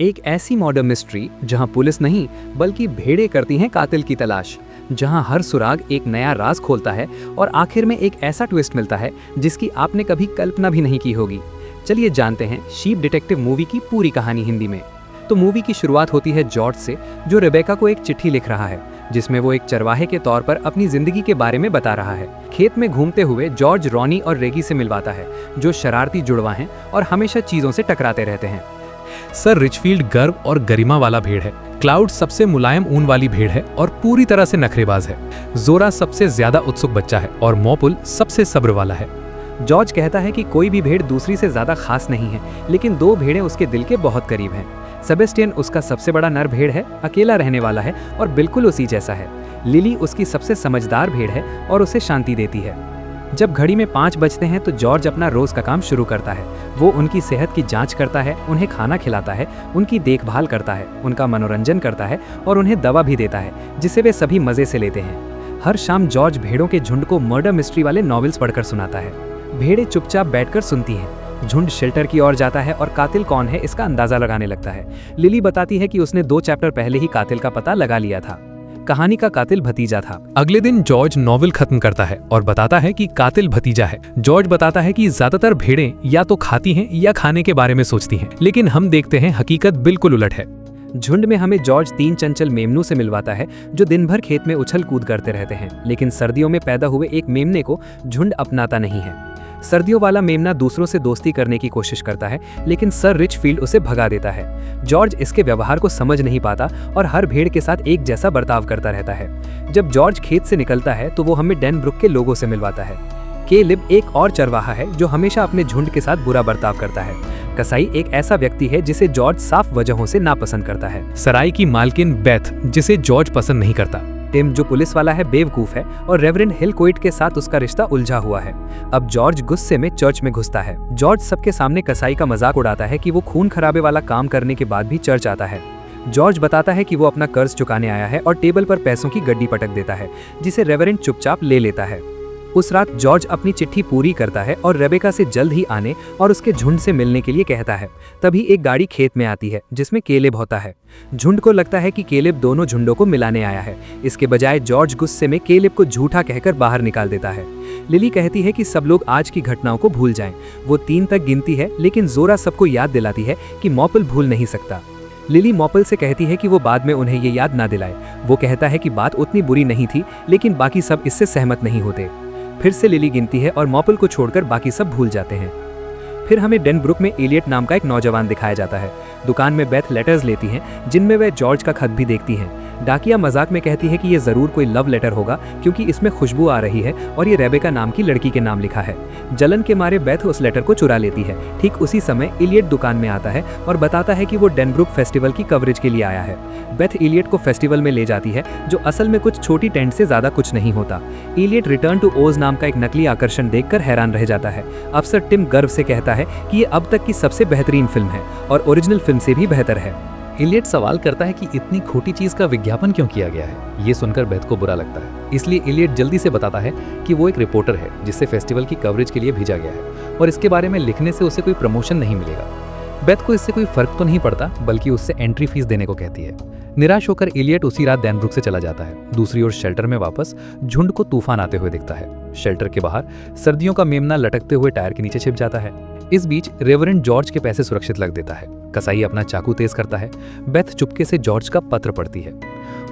एक ऐसी murder mystery जहां पुलिस नहीं बल्कि भेड़ें करती हैं कातिल की तलाश, जहां हर सुराग एक नया राज खोलता है और आखिर में एक ऐसा ट्विस्ट मिलता है जिसकी आपने कभी कल्पना भी नहीं की होगी। चलिए जानते हैं शीप डिटेक्टिव मूवी की पूरी कहानी हिंदी में। तो मूवी की शुरुआत होती है जॉर्ज से, जो रेबेका को एक चिट्ठी लिख रहा है जिसमें वो एक चरवाहे के तौर पर अपनी जिंदगी के बारे में बता रहा है। खेत में घूमते हुए जॉर्ज रॉनी और रेगी से मिलवाता है, जो शरारती जुड़वा हैं और हमेशा चीजों से टकराते रहते हैं। सर रिचफील्ड गर्व और गरिमा वाला भेड़ है, क्लाउड सबसे मुलायम ऊन वाली भेड़ है और पूरी तरह से नखरेबाज है, जोरा सबसे ज्यादा उत्सुक बच्चा है और मोपुल सबसे सब्र वाला है। जॉर्ज कहता है कि कोई भी भेड़ दूसरी से ज्यादा खास नहीं है, लेकिन दो भेड़ें उसके दिल के बहुत करीब हैं। सेबेस्टियन उसका सबसे बड़ा नर भेड़ है, अकेला रहने वाला है और बिल्कुल उसी जैसा है। लिली उसकी सबसे समझदार भेड़ है और उसे शांति देती है। जब घड़ी में 5 बजते हैं तो जॉर्ज अपना रोज का काम शुरू करता है। वो उनकी सेहत की जांच करता है, उन्हें खाना खिलाता है, उनकी देखभाल करता है, उनका मनोरंजन करता है और उन्हें दवा भी देता है, जिसे वे सभी मजे से लेते हैं। हर शाम जॉर्ज भेड़ों के झुंड को मर्डर मिस्ट्री वाले नॉवेल्स पढ़कर सुनाता है। भेड़ें चुपचाप बैठकर सुनती हैं। झुंड शेल्टर की ओर जाता है और कातिल कौन है इसका अंदाजा लगाने लगता है। लिली बताती है कि उसने 2 चैप्टर पहले ही कातिल का पता लगा लिया था। कहानी का कातिल भतीजा था। अगले दिन जॉर्ज नॉवेल खत्म करता है और बताता है कि कातिल भतीजा है। जॉर्ज बताता है कि ज्यादातर भेड़ें या तो खाती हैं या खाने के बारे में सोचती हैं, लेकिन हम देखते हैं हकीकत बिल्कुल उलट है। झुंड में हमें जॉर्ज 3 चंचल मेमनों से मिलवाता है, जो दिन भर खेत में उछल कूद करते रहते हैं, लेकिन सर्दियों में पैदा हुए एक मेमने को झुंड अपनाता नहीं है। सर्दियों वाला मेमना दूसरों से दोस्ती करने की कोशिश करता है, लेकिन सर रिचफील्ड उसे भगा देता है। जॉर्ज इसके व्यवहार को समझ नहीं पाता और हर भेड़ के साथ एक जैसा बर्ताव करता रहता है। जब जॉर्ज खेत से निकलता है तो वो हमें डेनब्रुक के लोगों से मिलवाता है। केलिब एक और चरवाहा है जो हमेशा अपने झुंड के साथ बुरा बर्ताव करता है। कसाई एक ऐसा व्यक्ति है जिसे जॉर्ज साफ वजहों से नापसंद करता है। सराय की मालकिन बेथ, जिसे जॉर्ज पसंद नहीं करता। टिम जो पुलिस वाला है बेवकूफ है और रेवरेंड हिलकोइट के साथ उसका रिश्ता उलझा हुआ है। अब जॉर्ज गुस्से में चर्च में घुसता है। जॉर्ज सबके सामने कसाई का मजाक उड़ाता है कि वो खून खराबे वाला काम करने के बाद भी चर्च आता है। जॉर्ज बताता है कि वो अपना कर्ज चुकाने आया है और टेबल पर पैसों की गड्डी पटक देता है, जिसे रेवरेंड चुपचाप ले लेता है। उस रात जॉर्ज अपनी चिट्ठी पूरी करता है और रेबेका से जल्द ही आने और उसके झुंड से मिलने के लिए कहता है। तभी एक गाड़ी खेत में आती है जिसमें केलेब होता है। झुंड को लगता है कि केलेब दोनों झुंडों को मिलाने आया है। इसके बजाय जॉर्ज गुस्से में केलेब को झूठा कहकर बाहर निकाल देता है। लिली कहती है कि सब लोग आज की घटनाओं को भूल जाएं। वो 3 तक गिनती है, लेकिन जोरा सबको याद दिलाती है कि मोपल भूल नहीं सकता। लिली मोपल से कहती है कि वो बाद में उन्हें ये याद ना दिलाए। वो कहता है कि बात उतनी बुरी नहीं थी, लेकिन बाकी सब इससे सहमत नहीं होते। फिर से लिली गिनती है और मोपल को छोड़कर बाकी सब भूल जाते हैं। फिर हमें डेनब्रुक में एलियट नाम का एक नौजवान दिखाया जाता है। दुकान में बेथ लेटर्स लेती हैं, जिनमें वह जॉर्ज का खत भी देखती हैं। डाकिया मजाक में कहती है कि ये जरूर कोई लव लेटर होगा, क्योंकि इसमें खुशबू आ रही है और ये रेबेका नाम की लड़की के नाम लिखा है। जलन के मारे बेथ उस लेटर को चुरा लेती है। ठीक उसी समय इलियट दुकान में आता है और बताता है कि वो डेनब्रुक फेस्टिवल की कवरेज के लिए आया है। बेथ इलियट को फेस्टिवल में ले जाती है, जो असल में कुछ छोटी टेंट से ज्यादा कुछ नहीं होता। इलियट रिटर्न टू ओज नाम का एक नकली आकर्षण देखकर हैरान रह जाता है। अफसर टिम गर्व से कहता है कि ये अब तक की सबसे बेहतरीन फिल्म है और ओरिजिनल फिल्म से भी बेहतर है। इलियट सवाल करता है कि इतनी खोटी चीज का विज्ञापन क्यों किया गया है। ये सुनकर बेथ को बुरा लगता है, इसलिए इलियट जल्दी से बताता है कि वो एक रिपोर्टर है जिसे फेस्टिवल की कवरेज के लिए भेजा गया है और इसके बारे में लिखने से उसे कोई प्रमोशन नहीं मिलेगा। बेथ को इससे कोई फर्क तो नहीं पड़ता, बल्कि उससे एंट्री फीस देने को कहती है। निराश होकर इलियट उसी रात डेनब्रुक से चला जाता है। दूसरी ओर शेल्टर में वापस झुंड को तूफान आते हुए दिखता है। शेल्टर के बाहर सर्दियों का मेमना लटकते हुए टायर के नीचे छिप जाता है। इस बीच रेवरेंड जॉर्ज के पैसे सुरक्षित लग देता है। कसाई अपना चाकू तेज करता है। बेथ चुपके से जॉर्ज का पत्र पढ़ती है।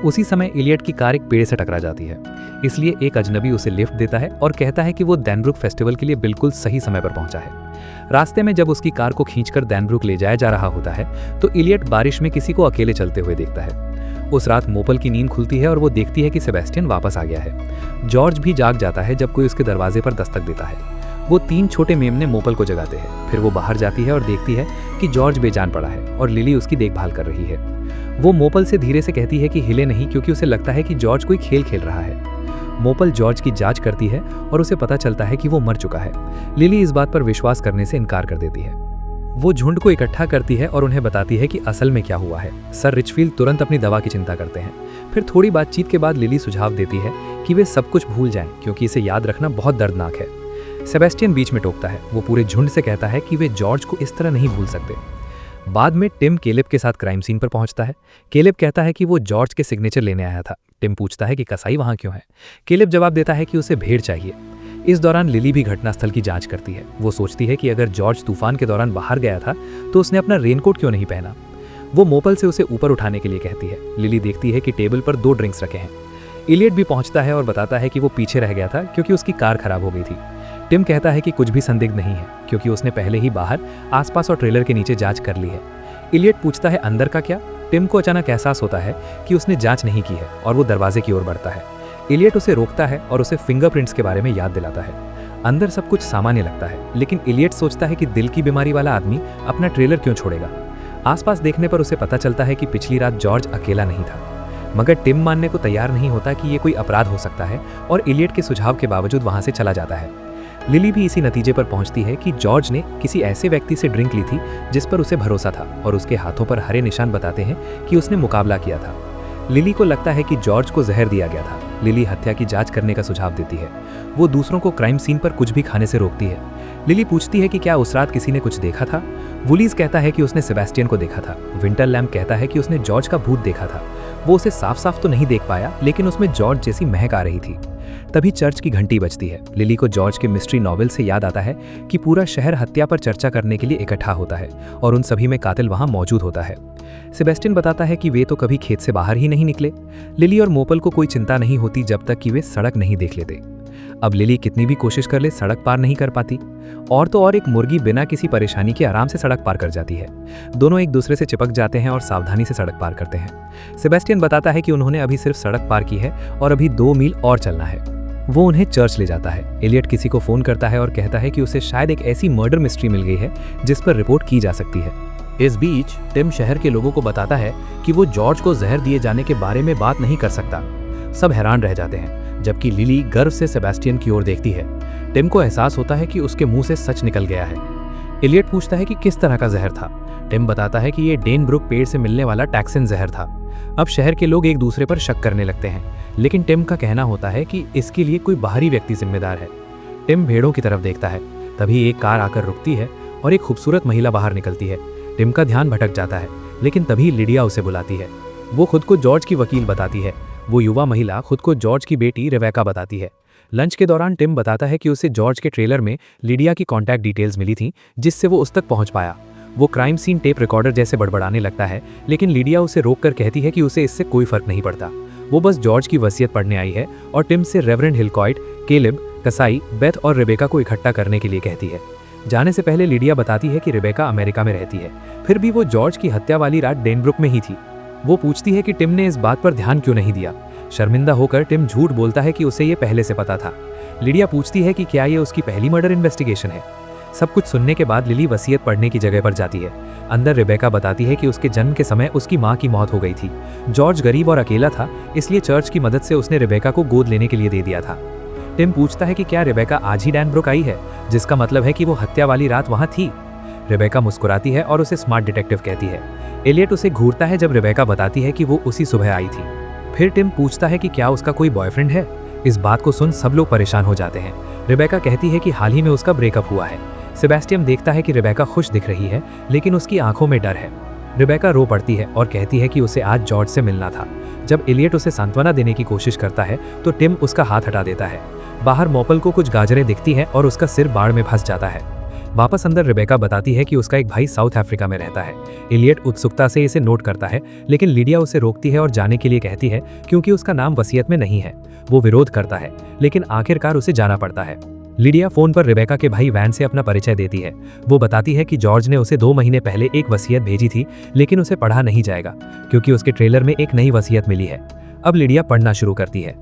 उसी समय इलियट की कार एक पेड़ से टकरा जाती है, इसलिए एक अजनबी उसे लिफ्ट देता है और कहता है कि वो डेनब्रुक फेस्टिवल के लिए बिल्कुल सही समय पर पहुंचा है। रास्ते में जब उसकी कार को खींचकर डेनब्रुक ले जाया जा रहा होता है तो इलियट बारिश में किसी को अकेले चलते हुए देखता है। उस रात मोपल की नींद खुलती है और वो देखती है कि सेबेस्टियन वापस आ गया है। जॉर्ज भी जाग जाता है जब कोई उसके दरवाजे पर दस्तक देता है। वो 3 छोटे मेमने मोपल को जगाते हैं। फिर वो बाहर जाती है और देखती है कि जॉर्ज बेजान पड़ा है और लिली उसकी देखभाल कर रही है। वो मोपल से धीरे से कहती है कि हिले नहीं, क्योंकि उसे लगता है कि जॉर्ज कोई खेल खेल रहा है। मोपल जॉर्ज की जांच करती है और उसे पता चलता है कि वो मर चुका है। लिली इस बात पर विश्वास करने से इनकार कर देती है। वो झुंड को इकट्ठा करती है और उन्हें बताती है कि असल में क्या हुआ है। सर रिचफील्ड तुरंत अपनी दवा की चिंता करते हैं। फिर थोड़ी बातचीत के बाद लिली सुझाव देती है कि वे सब कुछ भूल जाएं, क्योंकि इसे याद रखना बहुत दर्दनाक है। सेबेस्टियन बीच में टोकता है। वो पूरे झुंड से कहता है कि वे जॉर्ज को इस तरह नहीं भूल सकते। बाद में टिम केलेब के साथ क्राइम सीन पर पहुंचता है। केलेब कहता है कि वो जॉर्ज के सिग्नेचर लेने आया था। टिम पूछता है कि कसाई वहां क्यों है। केलेब जवाब देता है कि उसे भेड़ चाहिए। इस दौरान लिली भी घटनास्थल की जांच करती है। वो सोचती है कि अगर जॉर्ज तूफान के दौरान बाहर गया था तो उसने अपना रेनकोट क्यों नहीं पहना। वो मोपल से उसे ऊपर उठाने के लिए कहती है। लिली देखती है कि टेबल पर 2 ड्रिंक्स रखे हैं। इलियट भी पहुंचता है और बताता है कि वो पीछे रह गया था क्योंकि उसकी कार खराब हो गई थी। टिम कहता है कि कुछ भी संदिग्ध नहीं है क्योंकि उसने पहले ही बाहर, आसपास और ट्रेलर के नीचे जांच कर ली है। इलियट पूछता है अंदर का क्या। टिम को अचानक एहसास होता है कि उसने जांच नहीं की है और वो दरवाजे की ओर बढ़ता है। इलियट उसे रोकता है और उसे फिंगरप्रिंट्स के बारे में याद दिलाता है। अंदर सब कुछ सामान्य लगता है, लेकिन इलियट सोचता है कि दिल की बीमारी वाला आदमी अपना ट्रेलर क्यों छोड़ेगा। आसपास देखने पर उसे पता चलता है कि पिछली रात जॉर्ज अकेला नहीं था, मगर टिम मानने को तैयार नहीं होता कि ये कोई अपराध हो सकता है और इलियट के सुझाव के बावजूद वहां से चला जाता है। लिली भी इसी नतीजे पर पहुंचती है कि जॉर्ज ने किसी ऐसे व्यक्ति से ड्रिंक ली थी जिस पर उसे भरोसा था और उसके हाथों पर हरे निशान बताते हैं कि उसने मुकाबला किया था। लिली को लगता है कि जॉर्ज को जहर दिया गया था। लिली हत्या की जांच करने का सुझाव देती है। वो दूसरों को क्राइम सीन पर कुछ भी खाने से रोकती है। लिली पूछती है कि क्या उस रात किसी ने कुछ देखा था। वुलीज कहता है कि उसने सेबेस्टियन को देखा था। विंटर लैम्प कहता है कि उसने जॉर्ज का भूत देखा था। वो उसे साफ साफ तो नहीं देख पाया, लेकिन उसमें जॉर्ज जैसी महक आ रही थी। तभी चर्च की घंटी बजती है। लिली को जॉर्ज के मिस्ट्री नॉवेल से याद आता है कि पूरा शहर हत्या पर चर्चा करने के लिए इकट्ठा होता है और उन सभी में कातिल वहां मौजूद होता है। सेबेस्टियन बताता है कि वे तो कभी खेत से बाहर ही नहीं निकले। लिली और मोपल को कोई चिंता नहीं होती जब तक कि वे सड़क नहीं देख लेते। अब लिली कितनी भी कोशिश कर ले सड़क पार नहीं कर पाती। और तो और एक मुर्गी बिना किसी परेशानी के आराम से सड़क पार कर जाती है। दोनों एक दूसरे से चिपक जाते हैं और सावधानी से सड़क पार करते हैं। सेबेस्टियन बताता है कि उन्होंने अभी सिर्फ सड़क पार की है और अभी 2 मील और चलना है। वो उन्हें चर्च ले जाता है। इलियट किसी को फोन करता है और कहता है कि उसे शायद एक ऐसी मर्डर मिस्ट्री मिल गई है जिस पर रिपोर्ट की जा सकती है। इस बीच टिम शहर के लोगों को बताता है कि वो जॉर्ज को जहर दिए जाने के बारे में बात नहीं कर सकता। सब हैरान रह जाते हैं, जबकि लिली गर्व से सेबेस्टियन की ओर देखती है। टिम को एहसास होता है कि उसके मुंह से सच निकल गया है। इलियट पूछता है कि किस तरह का जहर था। टिम बताता है कि ये डेनब्रुक पेड़ से मिलने वाला टैक्सिन जहर था। अब शहर के लोग एक दूसरे पर शक करने लगते हैं, लेकिन टिम का कहना होता है कि इसके लिए कोई बाहरी व्यक्ति जिम्मेदार है। टिम भेड़ों की तरफ देखता है। तभी एक कार आकर रुकती है और एक खूबसूरत महिला बाहर निकलती है। टिम का ध्यान भटक जाता है, लेकिन तभी लिडिया उसे बुलाती है। वो खुद को जॉर्ज की वकील बताती है। वो युवा महिला खुद को जॉर्ज की बेटी रेबेका बताती है। लंच के दौरान टिम बताता है कि उसे जॉर्ज के ट्रेलर में लिडिया की कॉन्टैक्ट डिटेल्स मिली थी, जिससे वो उस तक पहुंच पाया। वो क्राइम सीन टेप रिकॉर्डर जैसे बड़बड़ाने लगता है, लेकिन लिडिया उसे रोककर कहती है कि उसे इससे कोई फर्क नहीं पड़ता। वो बस जॉर्ज की वसीयत पढ़ने आई है और टिम से रेवरेंड हिलकॉइट, केलेब, कसाई, बेथ और रेबेका को इकट्ठा करने के लिए कहती है। जाने से पहले लिडिया बताती है कि रेबेका अमेरिका में रहती है, फिर भी वो जॉर्ज की हत्या वाली रात डेनब्रुक में ही थी। वो पूछती है कि टिम ने इस बात पर ध्यान क्यों नहीं दिया। शर्मिंदा होकर टिम झूठ बोलता है कि उसे ये पहले से पता था। लिडिया पूछती है कि क्या ये उसकी पहली मर्डर इन्वेस्टिगेशन है। सब कुछ सुनने के बाद लिली वसीयत पढ़ने की जगह पर जाती है। अंदर रेबेका बताती है कि उसके जन्म के समय उसकी माँ की मौत हो गई थी। जॉर्ज गरीब और अकेला था, इसलिए चर्च की मदद से उसने रेबेका को गोद लेने के लिए दे दिया था। टिम पूछता है कि क्या रेबेका आज ही डेनब्रुक आई है, जिसका मतलब है कि वो हत्या वाली रात वहां थी। रेबेका मुस्कुराती है और उसे स्मार्ट डिटेक्टिव कहती है। एलियट उसे घूरता है जब रेबेका बताती है कि वो उसी सुबह आई थी। फिर टिम पूछता है कि क्या उसका कोई बॉयफ्रेंड है। इस बात को सुन सब लोग परेशान हो जाते हैं। रेबेका कहती है कि हाल ही में उसका ब्रेकअप हुआ है। सेबेस्टियन देखता है कि रेबेका खुश दिख रही है, लेकिन उसकी आंखों में डर है। रेबेका रो पड़ती है और कहती है कि उसे आज जॉर्ज से मिलना था। जब एलियट उसे सांत्वना देने की कोशिश करता है तो टिम उसका हाथ हटा देता है। बाहर मोपल को कुछ गाजरें दिखती हैं और उसका सिर बाढ़ में फंस जाता है। वापस अंदर रेबेका बताती है कि उसका एक भाई साउथ अफ्रीका में रहता है। एलियट उत्सुकता से इसे नोट करता है, लेकिन लिडिया उसे रोकती है और जाने के लिए कहती है क्योंकि उसका नाम वसीयत में नहीं है। वो विरोध करता है, लेकिन आखिरकार उसे जाना पड़ता है। लिडिया फोन पर रेबेका के भाई वैन से अपना परिचय देती है। वो बताती है कि जॉर्ज ने उसे 2 महीने पहले एक वसीयत भेजी थी, लेकिन उसे पढ़ा नहीं जाएगा क्योंकि उसके ट्रेलर में एक नई वसीयत मिली है। अब लिडिया पढ़ना शुरू करती है।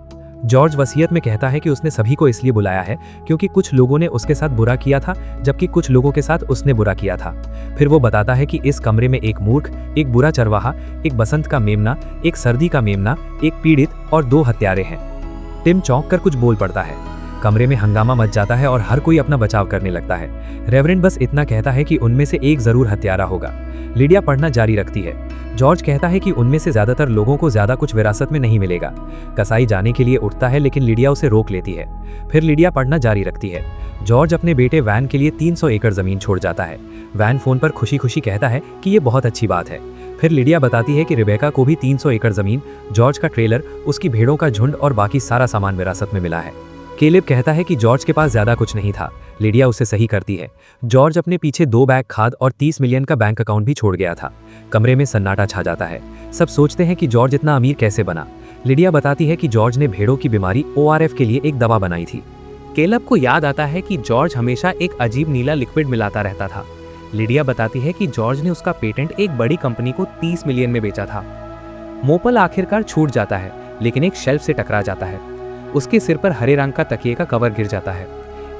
जॉर्ज वसीयत में कहता है कि उसने सभी को इसलिए बुलाया है क्योंकि कुछ लोगों ने उसके साथ बुरा किया था, जबकि कुछ लोगों के साथ उसने बुरा किया था। फिर वो बताता है कि इस कमरे में एक मूर्ख, एक बुरा चरवाहा, एक बसंत का मेमना, एक सर्दी का मेमना, एक पीड़ित और 2 हत्यारे हैं। टिम चौंक कर कुछ बोल पड़ता है। कमरे में हंगामा मच जाता है और हर कोई अपना बचाव करने लगता है। रेवरेंड बस इतना कहता है कि उनमें से एक जरूर हत्यारा होगा। लिडिया पढ़ना जारी रखती है। जॉर्ज कहता है कि उनमें से ज्यादातर लोगों को ज्यादा कुछ विरासत में नहीं मिलेगा। कसाई जाने के लिए उठता है लेकिन लिडिया उसे रोक लेती है। फिर लिडिया पढ़ना जारी रखती है। जॉर्ज अपने बेटे वैन के लिए 300 एकड़ जमीन छोड़ जाता है। वैन फोन पर खुशी खुशी कहता है कि ये बहुत अच्छी बात है। फिर लिडिया बताती है कि रिबेका को भी 300 एकड़ जमीन, जॉर्ज का ट्रेलर, उसकी भेड़ों का झुंड और बाकी सारा सामान विरासत में मिला है। केलेब कहता है कि जॉर्ज के पास ज्यादा कुछ नहीं था। लिडिया उसे सही करती है। जॉर्ज अपने पीछे 2 बैग खाद और 30 मिलियन का बैंक अकाउंट भी छोड़ गया था। कमरे में सन्नाटा छा जाता है। सब सोचते हैं कि जॉर्ज इतना अमीर कैसे बना। लिडिया बताती है कि जॉर्ज ने भेड़ों की बीमारी ORF के लिए एक दवा बनाई थी। केलब को याद आता है कि जॉर्ज हमेशा एक अजीब नीला लिक्विड मिलाता रहता था। लिडिया बताती है कि जॉर्ज ने उसका पेटेंट एक बड़ी कंपनी को 30 मिलियन में बेचा था। मोपल आखिरकार छूट जाता है लेकिन एक शेल्फ से टकरा जाता है। उसके सिर पर हरे रंग का तकिए का कवर गिर जाता है।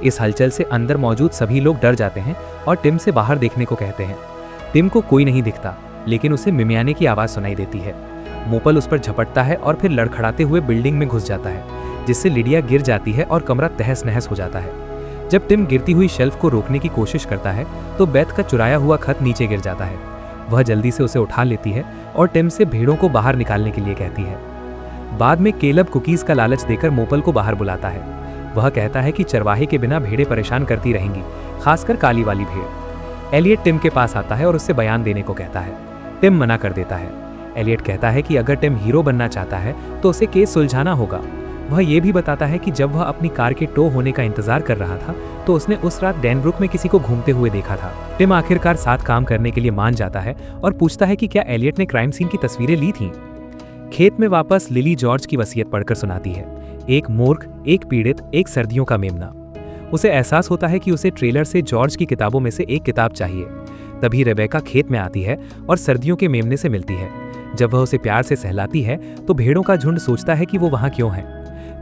इस हलचल से अंदर मौजूद सभी लोग डर जाते हैं और टिम से बाहर देखने को कहते हैं। टिम को कोई नहीं दिखता लेकिन उसे मिमियाने की आवाज़ सुनाई देती है। मोपल उस पर झपटता है और फिर लड़खड़ाते हुए बिल्डिंग में घुस जाता है, जिससे लिडिया गिर जाती है और कमरा तहस नहस हो जाता है। जब टिम गिरती हुई शेल्फ को रोकने की कोशिश करता है तो बेथ का चुराया हुआ खत नीचे गिर जाता है। वह जल्दी से उसे उठा लेती है और टिम से भेड़ों को बाहर निकालने के लिए कहती है। बाद में केलब कुकीज का लालच देकर मोपल को बाहर बुलाता है। वह कहता है कि चरवाहे के बिना भेड़ें परेशान करती रहेंगी, खासकर काली वाली भेड़। एलियट टिम के पास आता है और उससे बयान देने को कहता है। टिम मना कर देता है। एलियट कहता है कि अगर टिम हीरो बनना चाहता है तो उसे केस सुलझाना होगा। वह यह भी बताता है कि जब वह अपनी कार के टो होने का इंतजार कर रहा था तो उसने उस रात डैनब्रुक में किसी को घूमते हुए देखा था। टिम आखिरकार साथ काम करने के लिए मान जाता है और पूछता है कि क्या एलियट ने क्राइम सीन की तस्वीरें ली थीं। खेत में वापस लिली जॉर्ज की वसीयत पढ़कर सुनाती है। एक मूर्ख, एक पीड़ित, एक सर्दियों का मेमना। उसे एहसास होता है कि उसे ट्रेलर से जॉर्ज की किताबों में से एक किताब चाहिए। तभी रेबेका खेत में आती है और सर्दियों के मेमने से मिलती है। जब वह उसे प्यार से सहलाती है तो भेड़ों का झुंड सोचता है कि वो वहां क्यों है।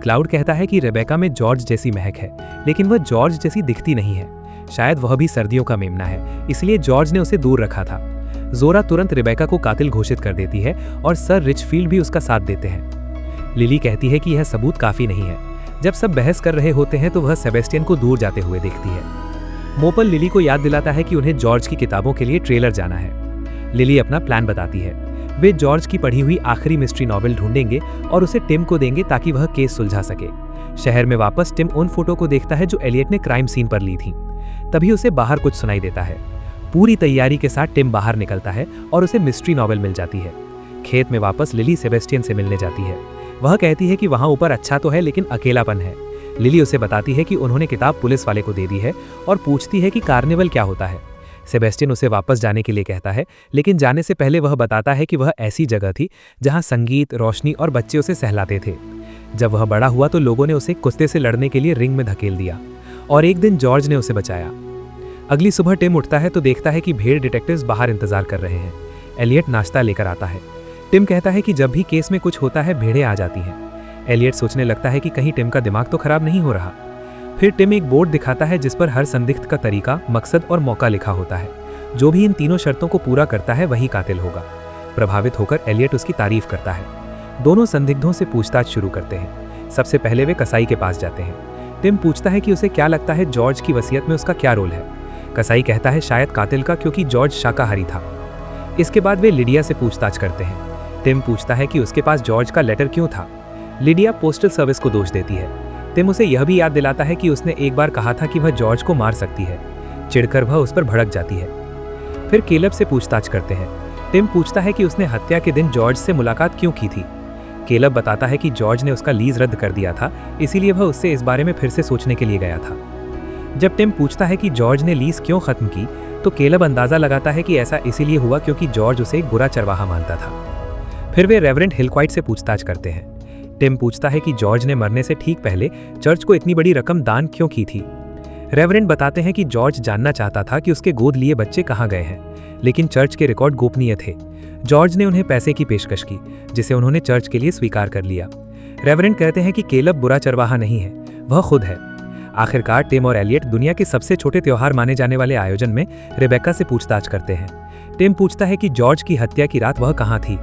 क्लाउड कहता है कि रेबेका में जॉर्ज जैसी महक है लेकिन वह जॉर्ज जैसी दिखती नहीं है। शायद वह भी सर्दियों का मेमना है, इसलिए जॉर्ज ने उसे दूर रखा था। जोरा तुरंत रेबेका को कातिल घोषित कर देती है और सर रिचफील्ड भी उसका साथ देते हैं। लिली कहती है कि यह सबूत काफी नहीं है। जब सब बहस कर रहे होते हैं तो वह सेबेस्टियन को दूर जाते हुए देखती है। मोपल लिली को याद दिलाता है कि उन्हें जॉर्ज की किताबों के लिए ट्रेलर जाना है। लिली अपना प्लान बताती है। वे जॉर्ज की पढ़ी हुई आखिरी मिस्ट्री नॉवेल ढूंढेंगे और उसे टिम को देंगे ताकि वह केस सुलझा सके। शहर में वापस टिम उन फोटो को देखता है जो एलियट ने क्राइम सीन पर ली थी। तभी उसे बाहर कुछ सुनाई देता है। पूरी तैयारी के साथ टिम बाहर निकलता है और उसे मिस्ट्री नॉवेल मिल जाती है। खेत में वापस लिली सेबेस्टियन से मिलने जाती है। वह कहती है कि वहां ऊपर अच्छा तो है लेकिन अकेलापन है। लिली उसे बताती है कि उन्होंने किताब पुलिस वाले को दे दी है और पूछती है कि कार्निवल क्या होता है। सेबेस्टियन उसे वापस जाने के लिए कहता है लेकिन जाने से पहले वह बताता है कि वह ऐसी जगह थी जहां संगीत, रोशनी और बच्चे उसे सहलाते थे। जब वह बड़ा हुआ तो लोगों ने उसे कुत्ते से लड़ने के लिए रिंग में धकेल दिया और एक दिन जॉर्ज ने उसे बचाया। अगली सुबह टिम उठता है तो देखता है कि भेड़ डिटेक्टिव्स बाहर इंतजार कर रहे हैं। एलियट नाश्ता लेकर आता है। टिम कहता है कि जब भी केस में कुछ होता है भेड़ें आ जाती हैं। एलियट सोचने लगता है कि कहीं टिम का दिमाग तो खराब नहीं हो रहा। फिर टिम एक बोर्ड दिखाता है जिस पर हर संदिग्ध का तरीका, मकसद और मौका लिखा होता है। जो भी इन तीनों शर्तों को पूरा करता है वही कातिल होगा। प्रभावित होकर एलियट उसकी तारीफ करता है। दोनों संदिग्धों से पूछताछ शुरू करते हैं। सबसे पहले वे कसाई के पास जाते हैं। टिम पूछता है कि उसे क्या लगता है जॉर्ज की वसीयत में उसका क्या रोल है। कसाई कहता है शायद कातिल का, क्योंकि जॉर्ज शाकाहारी था। इसके बाद वे लिडिया से पूछताछ करते हैं। टिम पूछता है कि उसके पास जॉर्ज का लेटर क्यों था। लिडिया पोस्टल सर्विस को दोष देती है। टिम उसे यह भी याद दिलाता है कि उसने एक बार कहा था कि वह जॉर्ज को मार सकती है। चिढ़कर वह उस पर भड़क जाती है। फिर केलब से पूछताछ करते हैं। टिम पूछता है कि उसने हत्या के दिन जॉर्ज से मुलाकात क्यों की थी। केलब बताता है कि जॉर्ज ने उसका लीज रद्द कर दिया था, इसीलिए वह उससे इस बारे में फिर से सोचने के लिए गया था। जब टिम पूछता है कि जॉर्ज ने लीज क्यों खत्म की तो केलब अंदाजा लगाता है कि ऐसा इसीलिए हुआ क्योंकि जॉर्ज उसे एक बुरा चरवाहा मानता था। फिर वे रेवरेंड हिलक्वाइट से पूछताछ करते हैं। टिम पूछता है कि जॉर्ज ने मरने से ठीक पहले चर्च को इतनी बड़ी रकम दान क्यों की थी। रेवरेंड बताते हैं कि जॉर्ज जानना चाहता था कि उसके गोद लिए बच्चे कहाँ गए हैं, लेकिन चर्च के रिकॉर्ड गोपनीय थे। जॉर्ज ने उन्हें पैसे की पेशकश की, जिसे उन्होंने चर्च के लिए स्वीकार कर लिया। रेवरेंड कहते हैं कि केलब बुरा चरवाहा नहीं है, वह खुद है। आखिरकार टिम और एलियट दुनिया के सबसे छोटे त्योहार माने जाने वाले आयोजन में रेबेका से पूछताछ करते हैं। टिम पूछता है कि जॉर्ज की हत्या की रात वह कहाँ थी।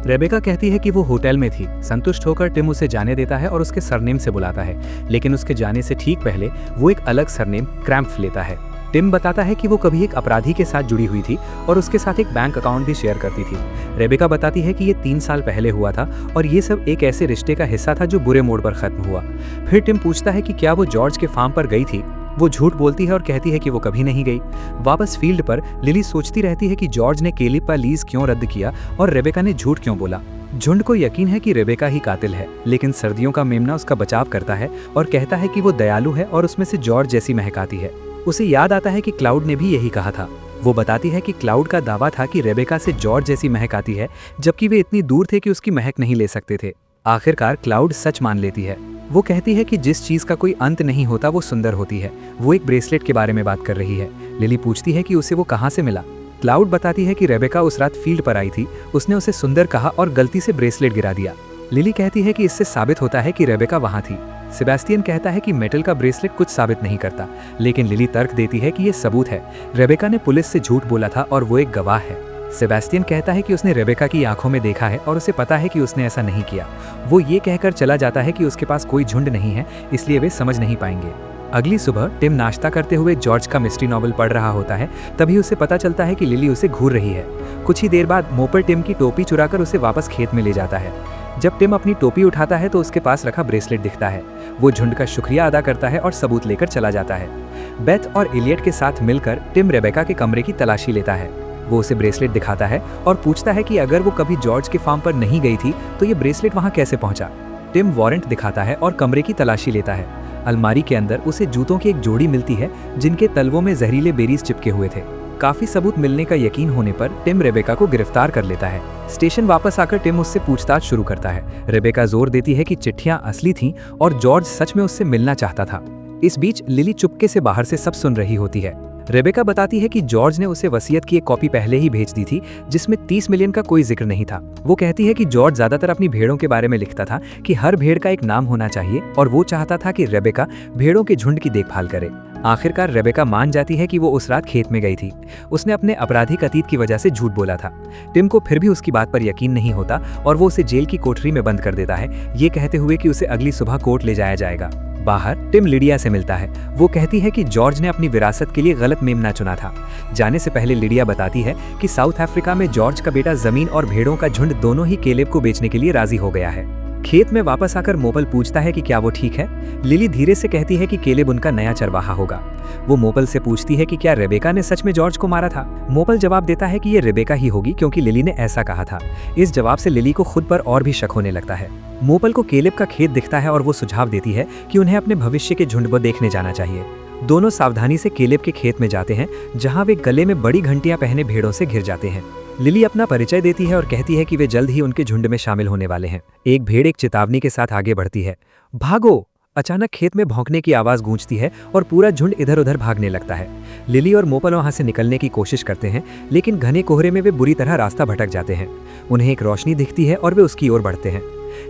रेबेका कहती है कि वो होटल में थी। संतुष्ट होकर टिम उसे जाने देता है और उसके सरनेम से बुलाता है, लेकिन उसके जाने से ठीक पहले वो एक अलग सरनेम क्रैम्फ लेता है। टिम बताता है कि वो कभी एक अपराधी के साथ जुड़ी हुई थी और उसके साथ एक बैंक अकाउंट भी शेयर करती थी। रेबेका बताती है कि ये 3 साल पहले हुआ था और ये सब एक ऐसे रिश्ते का हिस्सा था जो बुरे मोड़ पर खत्म हुआ। फिर टिम पूछता है कि क्या वो जॉर्ज के फार्म पर गई थी। वो झूठ बोलती है और कहती है कि वो कभी नहीं गई। वापस फील्ड पर लिली सोचती रहती है कि जॉर्ज ने केलिप का लीज क्यों रद्द किया और रेबेका ने झूठ क्यों बोला। झुंड को यकीन है कि रेबेका ही कातिल है, लेकिन सर्दियों का मेमना उसका बचाव करता है और कहता है कि वो दयालु है और उसमें से जॉर्ज जैसी महक आती है। उसे याद आता है कि क्लाउड ने भी यही कहा था। वो बताती है कि क्लाउड का दावा था कि रेबेका से जॉर्ज जैसी महक आती है, जबकि वे इतनी दूर थे कि उसकी महक नहीं ले सकते थे। आखिरकार क्लाउड सच मान लेती है। वो कहती है कि जिस चीज का कोई अंत नहीं होता वो सुंदर होती है। वो एक ब्रेसलेट के बारे में बात कर रही है। लिली पूछती है कि उसे वो कहाँ से मिला। क्लाउड बताती है कि रेबेका उस रात फील्ड पर आई थी, उसने उसे सुंदर कहा और गलती से ब्रेसलेट गिरा दिया। लिली कहती है कि इससे साबित होता है कि रेबेका वहां थी। सेबेस्टियन कहता है कि मेटल का ब्रेसलेट कुछ साबित नहीं करता, लेकिन लिली तर्क देती है कि ये सबूत है। रेबेका ने पुलिस से झूठ बोला था और वो एक गवाह है। सेबेस्टियन कहता है कि उसने रेबेका की आंखों में देखा है और उसे पता है कि उसने ऐसा नहीं किया। वो ये कहकर चला जाता है कि उसके पास कोई झुंड नहीं है, इसलिए वे समझ नहीं पाएंगे। अगली सुबह टिम नाश्ता करते हुए जॉर्ज का मिस्ट्री नॉवल पढ़ रहा होता है। तभी उसे पता चलता है कि लिली उसे घूर रही है। कुछ ही देर बाद मोपर टिम की टोपी चुराकर उसे वापस खेत में ले जाता है। जब टिम अपनी टोपी उठाता है तो उसके पास रखा ब्रेसलेट दिखता है। वो झुंड का शुक्रिया अदा करता है और सबूत लेकर चला जाता है। बेथ और इलियट के साथ मिलकर टिम रेबेका के कमरे की तलाशी लेता है। वो उसे ब्रेसलेट दिखाता है और पूछता है कि अगर वो कभी जॉर्ज के फार्म पर नहीं गई थी तो ये ब्रेसलेट वहां कैसे पहुंचा। टिम वारंट दिखाता है और कमरे की तलाशी लेता है। अलमारी के अंदर उसे जूतों की एक जोड़ी मिलती है जिनके तलवों में जहरीले बेरीज चिपके हुए थे। काफी सबूत मिलने का यकीन होने पर टिम रेबेका को गिरफ्तार कर लेता है। स्टेशन वापस आकर टिम उससे पूछताछ शुरू करता है। रेबेका जोर देती है कि चिट्ठियां असली थीं और जॉर्ज सच में उससे मिलना चाहता था। इस बीच लिली चुपके से बाहर से सब सुन रही होती है। रेबेका बताती है कि जॉर्ज ने उसे वसीयत की एक कॉपी पहले ही भेज दी थी, जिसमें 30 मिलियन का कोई जिक्र नहीं था। वो कहती है कि जॉर्ज ज्यादातर अपनी भेड़ों के बारे में लिखता था कि हर भेड़ का एक नाम होना चाहिए और वो चाहता था कि रेबेका भेड़ों के झुंड की देखभाल करे। आखिरकार रेबेका मान जाती है कि वो उस रात खेत में गई थी। उसने अपने आपराधिक अतीत की वजह से झूठ बोला था। टिम को फिर भी उसकी बात पर यकीन नहीं होता और वो उसे जेल की कोठरी में बंद कर देता है, ये कहते हुए कि उसे अगली सुबह कोर्ट ले जाया जाएगा। बाहर टिम लिडिया से मिलता है। वो कहती है कि जॉर्ज ने अपनी विरासत के लिए गलत मेमना चुना था। जाने से पहले लिडिया बताती है कि साउथ अफ्रीका में जॉर्ज का बेटा जमीन और भेड़ों का झुंड दोनों ही केलेब को बेचने के लिए राजी हो गया है। खेत में वापस आकर मोपल पूछता है कि क्या वो ठीक है। लिली धीरे से कहती है कि केलेब उनका नया चरवाहा होगा। वो मोपल से पूछती है कि क्या रेबेका ने सच में जॉर्ज को मारा था। मोपल जवाब देता है कि ये रेबेका ही होगी क्योंकि लिली ने ऐसा कहा था। इस जवाब से लिली को खुद पर और भी शक होने लगता है। मोपल को केलेब का खेत दिखता है और वो सुझाव देती है कि उन्हें अपने भविष्य के झुंड को देखने जाना चाहिए। दोनों सावधानी से केलेब के खेत में जाते हैं, जहां वे गले में बड़ी घंटियां पहने भेड़ों से घिर जाते हैं। लिली अपना परिचय देती है और कहती है कि वे जल्द ही उनके झुंड में शामिल होने वाले हैं। एक भेड़ एक चेतावनी के साथ आगे बढ़ती है, भागो। अचानक खेत में भौंकने की आवाज गूंजती है और पूरा झुंड इधर उधर भागने लगता है। लिली और मोपल वहां से निकलने की कोशिश करते हैं, लेकिन घने कोहरे में वे बुरी तरह रास्ता भटक जाते हैं। उन्हें एक रोशनी दिखती है और वे उसकी ओर बढ़ते हैं।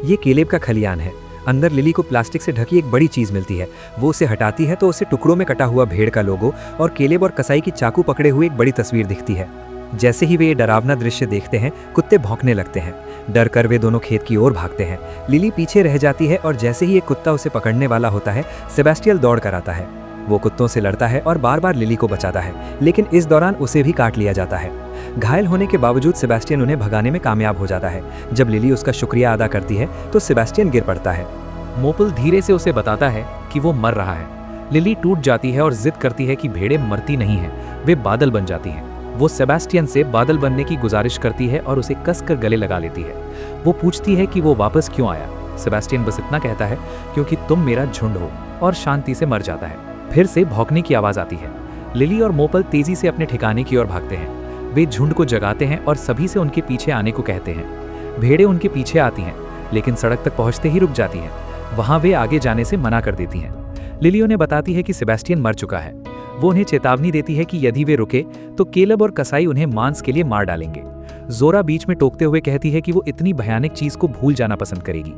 ये केलेब का खलियान है। अंदर लिली को प्लास्टिक से ढकी एक बड़ी चीज मिलती है। वो उसे हटाती है तो उसे टुकड़ों में कटा हुआ भेड़ का लोगो और केलेब और कसाई की चाकू पकड़े हुए एक बड़ी तस्वीर दिखती है। जैसे ही वे ये डरावना दृश्य देखते हैं, कुत्ते भौंकने लगते हैं। डर कर वे दोनों खेत की ओर भागते हैं। लिली पीछे रह जाती है और जैसे ही एक कुत्ता उसे पकड़ने वाला होता है, सेबेस्टियन दौड़ कर आता है। वो कुत्तों से लड़ता है और बार बार लिली को बचाता है, लेकिन इस दौरान उसे भी काट लिया जाता है। घायल होने के बावजूद सेबेस्टियन उन्हें भगाने में कामयाब हो जाता है। जब लिली उसका शुक्रिया अदा करती है तो सेबेस्टियन गिर पड़ता है। मोपल धीरे से उसे बताता है कि वो मर रहा है। लिली टूट जाती है और जिद करती है कि भेड़ें मरती नहीं हैं, वे बादल बन जाती हैं। वो सेबेस्टियन से बादल बनने की गुजारिश करती है और उसे कसकर गले लगा लेती है। वो पूछती है कि वो वापस क्यों आया। सेबेस्टियन बस इतना कहता है, क्योंकि तुम मेरा झुंड हो, और शांति से मर जाता है। फिर से भौंकने की आवाज आती है। लिली और मोपल तेजी से अपने ठिकाने की ओर भागते हैं। वे झुंड को जगाते हैं और सभी से उनके पीछे आने को कहते हैं। भेड़ें उनके पीछे आती हैं, लेकिन सड़क तक पहुंचते ही रुक जाती हैं। वहां वे आगे जाने से मना कर देती हैं। लिली उन्हें बताती है कि सेबेस्टियन मर चुका है। वो उन्हें चेतावनी देती है कि यदि वे रुके तो केलब और कसाई उन्हें मांस के लिए मार डालेंगे। जोरा बीच में टोकते हुए कहती है कि वो इतनी भयानक चीज को भूल जाना पसंद करेगी।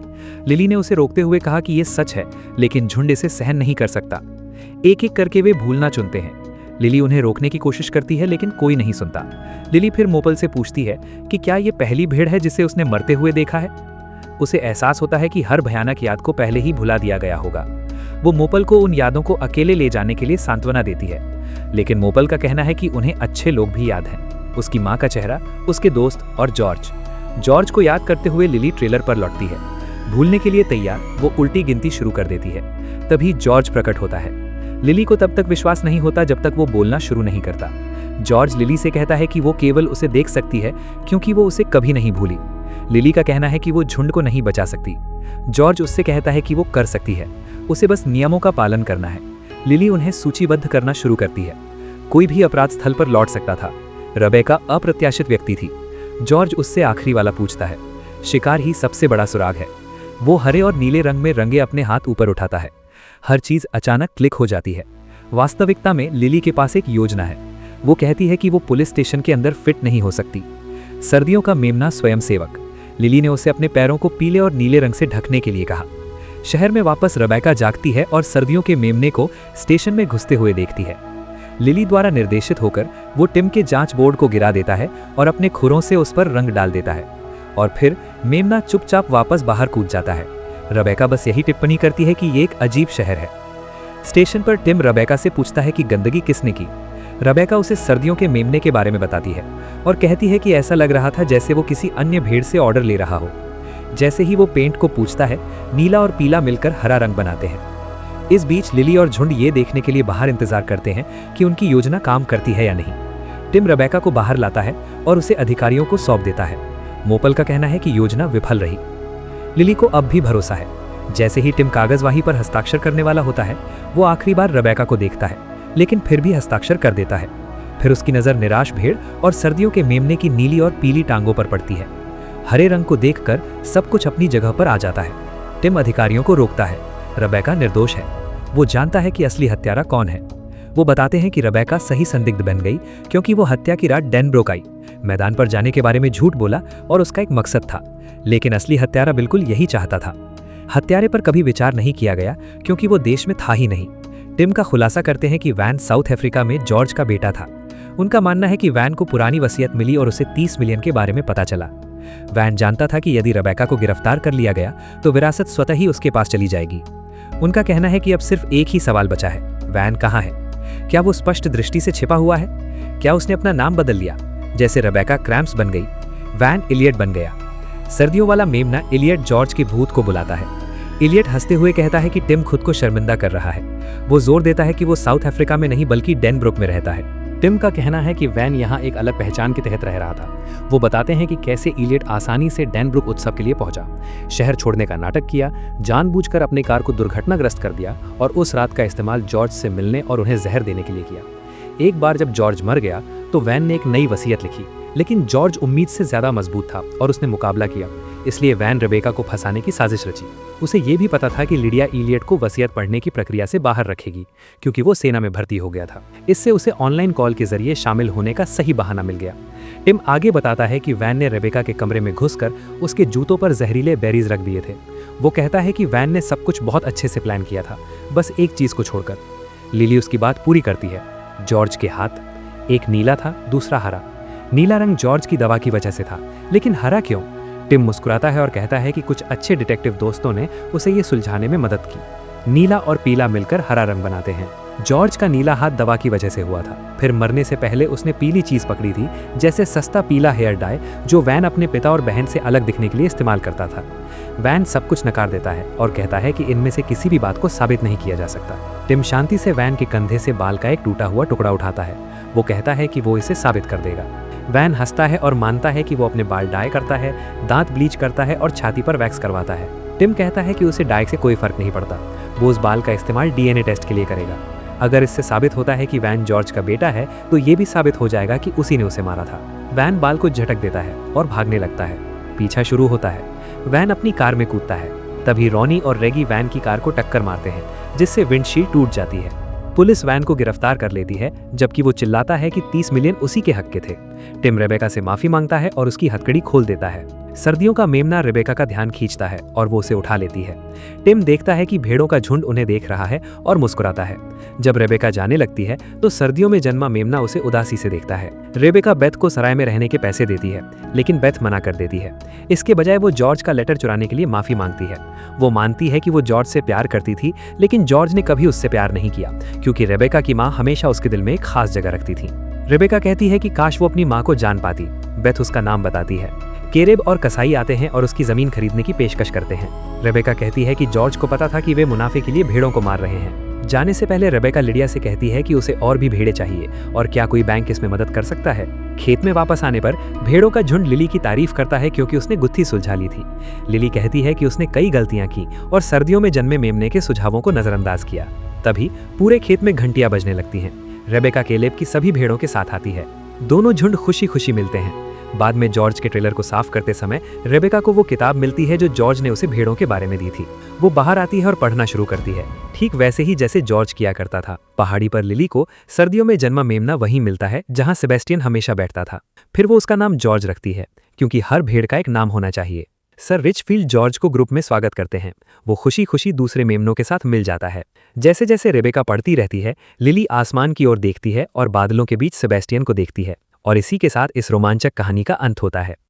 लिली ने उसे रोकते हुए कहा कि ये सच है, लेकिन झुंड इसे सहन नहीं कर सकता। एक एक करके वे भूलना चुनते हैं। लिली उन्हें रोकने की कोशिश करती है लेकिन कोई नहीं सुनता। लिली फिर मोपल से पूछती है कि क्या ये पहली भेड़ है जिसे उसने मरते हुए देखा है। उसे एहसास होता है कि हर भयानक याद को पहले ही भुला दिया गया होगा। वो मोपल को उन यादों को अकेले ले जाने के लिए सांत्वना देती है, लेकिन मोपल का कहना है कि उन्हें अच्छे लोग भी याद हैं, उसकी माँ का चेहरा, उसके दोस्त और जॉर्ज को याद करते हुए लिली ट्रेलर पर लौटती है। भूलने के लिए तैयार वो उल्टी गिनती शुरू कर देती है। तभी जॉर्ज प्रकट होता है। लिली को तब तक विश्वास नहीं होता जब तक वो बोलना शुरू नहीं करता। जॉर्ज लिली से कहता है कि वो केवल उसे देख सकती है क्योंकि वो उसे कभी नहीं भूली। लिली का कहना है कि वो झुंड को नहीं बचा सकती। जॉर्ज उससे कहता है कि वो कर सकती है, उसे बस नियमों का पालन करना है। लिली उन्हें सूचीबद्ध करना शुरू करती है। कोई भी अपराध स्थल पर लौट सकता था। रेबेका अप्रत्याशित व्यक्ति थी। जॉर्ज उससे आखिरी वाला पूछता है। शिकार ही सबसे बड़ा सुराग है। वो हरे और नीले रंग में रंगे अपने हाथ ऊपर उठाता है। हर चीज अचानक क्लिक हो जाती है। वास्तविकता में लिली के पास एक योजना है। वो कहती है कि वो पुलिस स्टेशन के अंदर फिट नहीं हो सकती। सर्दियों का मेमना स्वयंसेवक। लिली ने उसे अपने पैरों को पीले और नीले रंग से ढकने के लिए कहा। शहर में वापस रेबेका जागती है और सर्दियों के मेमने को स्टेशन में घुसते हुए देखती है। लिली द्वारा निर्देशित होकर वो टिम के जांच बोर्ड को गिरा देता है और अपने खुरों से उस पर रंग डाल देता है, और फिर मेमना चुपचाप वापस बाहर कूद जाता है। रेबेका बस यही टिप्पणी करती है कि ये एक अजीब शहर है। स्टेशन पर टिम रेबेका से पूछता है कि गंदगी किसने की। रेबेका उसे सर्दियों के मेमने के बारे में बताती है और कहती है कि ऐसा लग रहा था जैसे वो किसी अन्य भेड़ से ऑर्डर ले रहा हो। जैसे ही वो पेंट को पूछता है, नीला और पीला मिलकर हरा रंग बनाते हैं। इस बीच लिली और झुंड ये देखने के लिए बाहर इंतजार करते हैं कि उनकी योजना काम करती है या नहीं। टिम रेबेका को बाहर लाता है और उसे अधिकारियों को सौंप देता है। मोपल का कहना है कि योजना विफल रही। लिली को अब भी भरोसा है। जैसे ही टिम कागजवाही पर हस्ताक्षर करने वाला होता है, वो आखिरी बार रेबेका को देखता है, लेकिन फिर भी हस्ताक्षर कर देता है। फिर उसकी नज़र निराश भेड़ और सर्दियों के मेमने की नीली और पीली टांगों पर पड़ती है। हरे रंग को देखकर सब कुछ अपनी जगह पर आ जाता है। टिम अधिकारियों को रोकता है। रेबेका निर्दोष है। वो जानता है कि असली हत्यारा कौन है। वो बताते हैं कि रेबेका सही संदिग्ध बन गई क्योंकि वो हत्या की रात डेनब्रोक आई, मैदान पर जाने के बारे में झूठ बोला और उसका एक मकसद था, लेकिन असली हत्यारा बिल्कुल यही चाहता था। हत्यारे पर कभी विचार नहीं किया गया क्योंकि वो देश में था ही नहीं। टिम का खुलासा करते हैं कि वैन साउथ अफ्रीका में जॉर्ज का बेटा था। उनका मानना है कि वैन को पुरानी वसीयत मिली और उसे 30 मिलियन के बारे में पता चला। वैन जानता था कि यदि रेबेका को गिरफ्तार कर लिया गया तो विरासत स्वतः ही उसके पास चली जाएगी। उनका कहना है कि अब सिर्फ एक ही सवाल बचा है, वैन कहाँ है? क्या वो स्पष्ट दृष्टि से छिपा हुआ है? क्या उसने अपना नाम बदल लिया? जैसे रेबेका क्रैम्प्स बन गई, वैन इलियट बन गया। सर्दियों वाला मेमना इलियट जॉर्ज के भूत को बुलाता है। इलियट हंसते हुए कहता है कि टिम खुद को शर्मिंदा कर रहा है। वो जोर देता है कि वो साउथ अफ्रीका में नहीं बल्कि डेनब्रोक में रहता है। टिम का कहना है कि वैन यहाँ एक अलग पहचान के तहत रह रहा था। वो बताते हैं कि कैसे इलियट आसानी से डेनब्रुक उत्सव के लिए पहुंचा, शहर छोड़ने का नाटक किया, जानबूझकर अपनी कार को दुर्घटनाग्रस्त कर दिया और उस रात का इस्तेमाल जॉर्ज से मिलने और उन्हें जहर देने के लिए किया। एक बार जब जॉर्ज मर गया तो वैन ने एक नई वसीयत लिखी, लेकिन जॉर्ज उम्मीद से ज्यादा मजबूत था और उसने मुकाबला किया। इसलिए वैन रेबेका को फंसाने की साजिश रची। उसे ये भी पता था कि लिडिया इलियट को वसीयत पढ़ने की प्रक्रिया से बाहर रखेगी क्योंकि वो सेना में भर्ती हो गया था। इससे उसे ऑनलाइन कॉल के जरिए शामिल होने का सही बहाना मिल गया। टिम आगे बताता है कि वैन ने रेबेका के कमरे में घुसकर उसके जूतों पर जहरीले बेरीज रख दिए थे। वो कहता है कि वैन ने सब कुछ बहुत अच्छे से प्लान किया था, बस एक चीज को छोड़कर। लिली उसकी बात पूरी करती है। जॉर्ज के हाथ, एक नीला था, दूसरा हरा। नीला रंग जॉर्ज की दवा की वजह से था, लेकिन हरा क्यों? टिम मुस्कुराता है और कहता है कि कुछ अच्छे डिटेक्टिव दोस्तों ने उसे ये सुलझाने में मदद की। नीला और पीला मिलकर हरा रंग बनाते हैं। जॉर्ज का नीला हाथ दवा की वजह से हुआ था। फिर मरने से पहले उसने पीली चीज पकड़ी थी, जैसे सस्ता पीला हेयर डाई जो वैन अपने पिता और बहन से अलग दिखने के लिए इस्तेमाल करता था। वैन सब कुछ नकार देता है और कहता है कि इनमें से किसी भी बात को साबित नहीं किया जा सकता। टिम शांति से वैन के कंधे से बाल का एक टूटा हुआ टुकड़ा उठाता है। वो कहता है कि वो इसे साबित कर देगा। वैन हंसता है और मानता है कि वो अपने बाल डाई करता है, दांत ब्लीच करता है और छाती पर वैक्स करवाता है। टिम कहता है कि उसे डाई से कोई फर्क नहीं पड़ता, वो उस बाल का इस्तेमाल डीएनए टेस्ट के लिए करेगा। अगर इससे साबित होता है कि वैन जॉर्ज का बेटा है तो ये भी साबित हो जाएगा कि उसी ने उसे मारा था। वैन बाल को झटक देता है और भागने लगता है। पीछा शुरू होता है। वैन अपनी कार में कूदता है। तभी रॉनी और रेगी वैन की कार को टक्कर मारते हैं, जिससे विंडशील्ड टूट जाती है। पुलिस वैन को गिरफ्तार कर लेती है, जबकि वो चिल्लाता है कि 30 मिलियन उसी के हक के थे। टिम रेबेका से माफी मांगता है और उसकी हथकड़ी खोल देता है। सर्दियों का मेमना रेबेका का ध्यान खींचता है और वो उसे उठा लेती है। टिम देखता है कि भेड़ों का झुंड उन्हें देख रहा है और मुस्कुराता है। जब रेबेका जाने लगती है तो सर्दियों में जन्मा मेमना उसे उदासी से देखता है। रेबेका बेथ को सराय में रहने के पैसे देती है, लेकिन बेथ मना कर देती है। इसके बजाय वो जॉर्ज का लेटर चुराने के लिए माफी मांगती है। वो मानती है कि वो जॉर्ज से प्यार करती थी, लेकिन जॉर्ज ने कभी उससे प्यार नहीं किया, क्योंकि रेबेका की माँ हमेशा उसके दिल में एक खास जगह रखती थी। रेबेका कहती है कि काश वो अपनी माँ को जान पाती। बेथ उसका नाम बताती है। केरेब और कसाई आते हैं और उसकी जमीन खरीदने की पेशकश करते हैं। रेबेका कहती है कि जॉर्ज को पता था कि वे मुनाफे के लिए भेड़ों को मार रहे हैं। जाने से पहले रेबेका लिडिया से कहती है कि उसे और भी भेड़ें चाहिए और क्या कोई बैंक इसमें मदद कर सकता है। खेत में वापस आने पर भेड़ों का झुंड लिली की तारीफ करता है, क्योंकि उसने गुत्थी सुलझा ली थी। लिली कहती है कि उसने कई गलतियां की और सर्दियों में जन्मे मेमने के सुझावों को नजरअंदाज किया। तभी पूरे खेत में घंटियां बजने लगती हैं। रेबेका केलेब की सभी भेड़ों के साथ आती है। दोनों झुंड खुशी खुशी मिलते हैं। बाद में जॉर्ज के ट्रेलर को साफ करते समय रेबेका को वो किताब मिलती है जो जॉर्ज ने उसे भेड़ों के बारे में दी थी। वो बाहर आती है और पढ़ना शुरू करती है, ठीक वैसे ही जैसे जॉर्ज किया करता था। पहाड़ी पर लिली को सर्दियों में जन्मा मेमना वहीं मिलता है जहां सेबेस्टियन हमेशा बैठता था। फिर वो उसका नाम जॉर्ज रखती है, क्योंकि हर भेड़ का एक नाम होना चाहिए। सर रिचफील्ड जॉर्ज को ग्रुप में स्वागत करते हैं। वो खुशी खुशी दूसरे मेमनों के साथ मिल जाता है। जैसे जैसे रेबेका पढ़ती रहती है, लिली आसमान की ओर देखती है और बादलों के बीच सेबेस्टियन को देखती है। और इसी के साथ इस रोमांचक कहानी का अंत होता है।